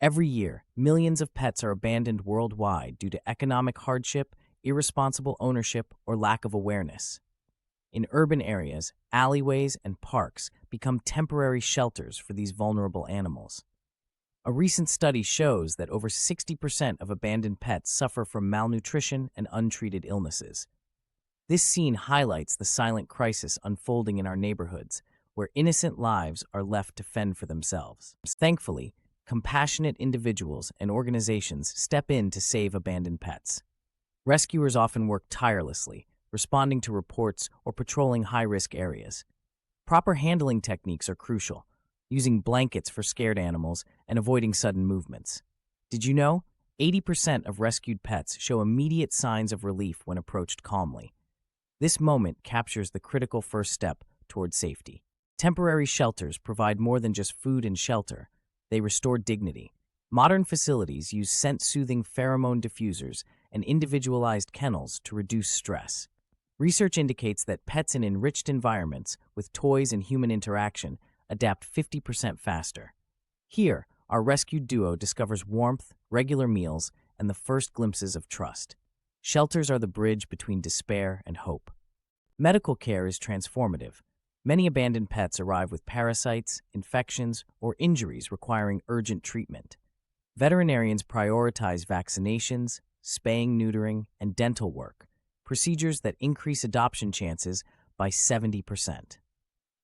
Every year, millions of pets are abandoned worldwide due to economic hardship, irresponsible ownership, or lack of awareness. In urban areas, alleyways and parks become temporary shelters for these vulnerable animals. A recent study shows that over 60% of abandoned pets suffer from malnutrition and untreated illnesses. This scene highlights the silent crisis unfolding in our neighborhoods, where innocent lives are left to fend for themselves. Thankfully, compassionate individuals and organizations step in to save abandoned pets. Rescuers often work tirelessly, responding to reports or patrolling high-risk areas. Proper handling techniques are crucial, using blankets for scared animals and avoiding sudden movements. Did you know? 80% of rescued pets show immediate signs of relief when approached calmly. This moment captures the critical first step toward safety. Temporary shelters provide more than just food and shelter. They restore dignity. Modern facilities use scent-soothing pheromone diffusers and individualized kennels to reduce stress. Research indicates that pets in enriched environments with toys and human interaction adapt 50% faster. Here, our rescued duo discovers warmth, regular meals, and the first glimpses of trust. Shelters are the bridge between despair and hope. Medical care is transformative. Many abandoned pets arrive with parasites, infections, or injuries requiring urgent treatment. Veterinarians prioritize vaccinations, spaying, neutering, and dental work, procedures that increase adoption chances by 70%.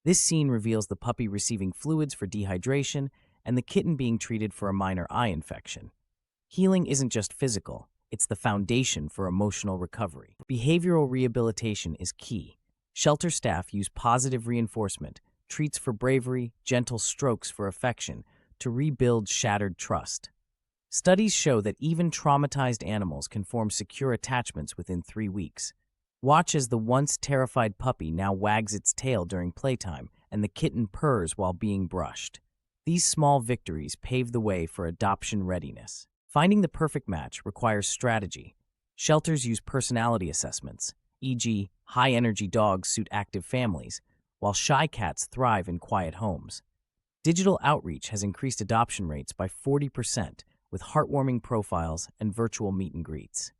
This scene reveals the puppy receiving fluids for dehydration and the kitten being treated for a minor eye infection. Healing isn't just physical, it's the foundation for emotional recovery. Behavioral rehabilitation is key. Shelter staff use positive reinforcement, treats for bravery, gentle strokes for affection, to rebuild shattered trust. Studies show that even traumatized animals can form secure attachments within 3 weeks. Watch as the once terrified puppy now wags its tail during playtime and the kitten purrs while being brushed. These small victories pave the way for adoption readiness. Finding the perfect match requires strategy. Shelters use personality assessments, e.g., high-energy dogs suit active families, while shy cats thrive in quiet homes. Digital outreach has increased adoption rates by 40%, with heartwarming profiles and virtual meet and greets.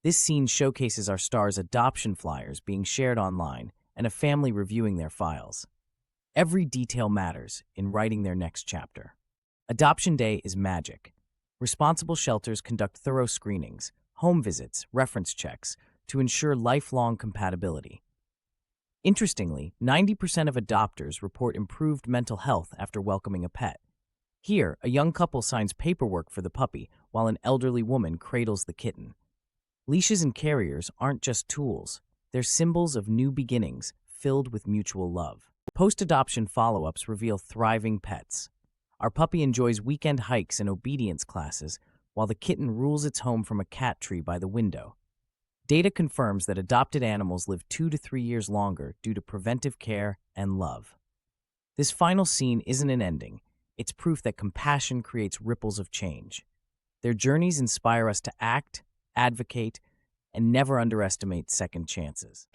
This scene showcases our stars' adoption flyers being shared online and a family reviewing their files. Every detail matters in writing their next chapter. Adoption Day is magic. Responsible shelters conduct thorough screenings, home visits, reference checks to ensure lifelong compatibility. Interestingly, 90% of adopters report improved mental health after welcoming a pet. Here, a young couple signs paperwork for the puppy while an elderly woman cradles the kitten. Leashes and carriers aren't just tools, they're symbols of new beginnings filled with mutual love. Post-adoption follow-ups reveal thriving pets. Our puppy enjoys weekend hikes and obedience classes, while the kitten rules its home from a cat tree by the window. Data confirms that adopted animals live 2 to 3 years longer due to preventive care and love. This final scene isn't an ending. It's proof that compassion creates ripples of change. Their journeys inspire us to act, advocate, and never underestimate second chances.